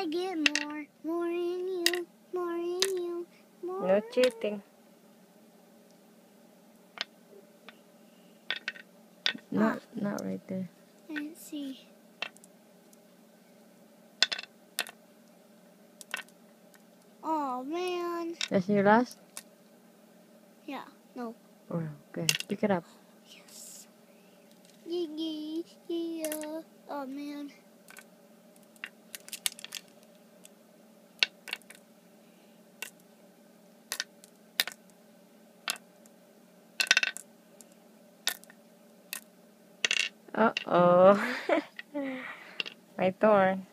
I get more in you, more in you, more. No cheating. Not right there. Let's see. Oh man. That's your last? Yeah. No. Oh, okay. Pick it up. Yes. Yeah. Oh man. Uh-oh. My turn.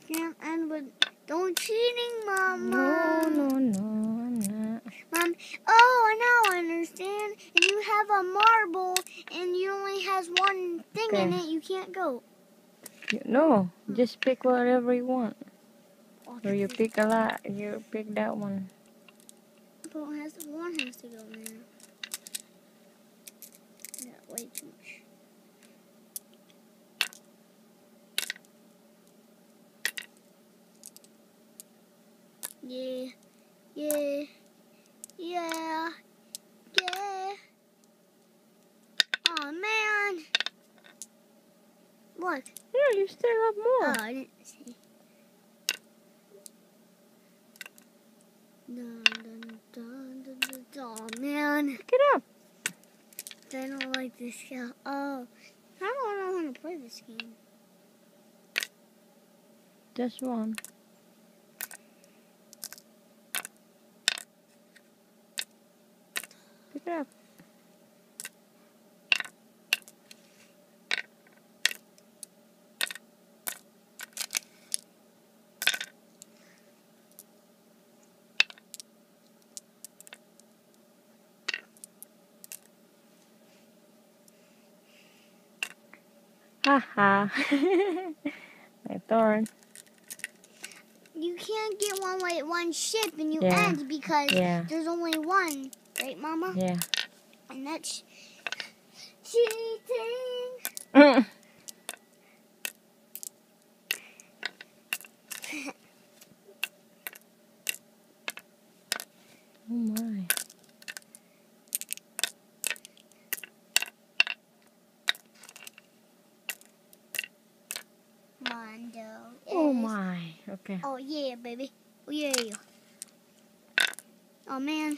Can't end with don't cheating, Mama. No, I'm not. Mom, oh, now I understand. If you have a marble and you only has one thing in Okay. it, you can't go. No, just pick whatever you want. Oh, Or you pick a lot, you pick that one. but one has to go there. Yeah, way too much. Yeah. Oh man. What? Yeah, you still have more. Oh, I didn't see. Oh man. Pick it up. I don't like this game. Oh, I don't know how to play this game. Just one. Pick it up. Haha. My turn. You can't get one with one ship and you Yeah. end because Yeah. there's only one, right, Mama? Yeah. And that's cheating. Oh my. Mondo. Oh my. Okay. Oh yeah, baby. Oh yeah. Oh man.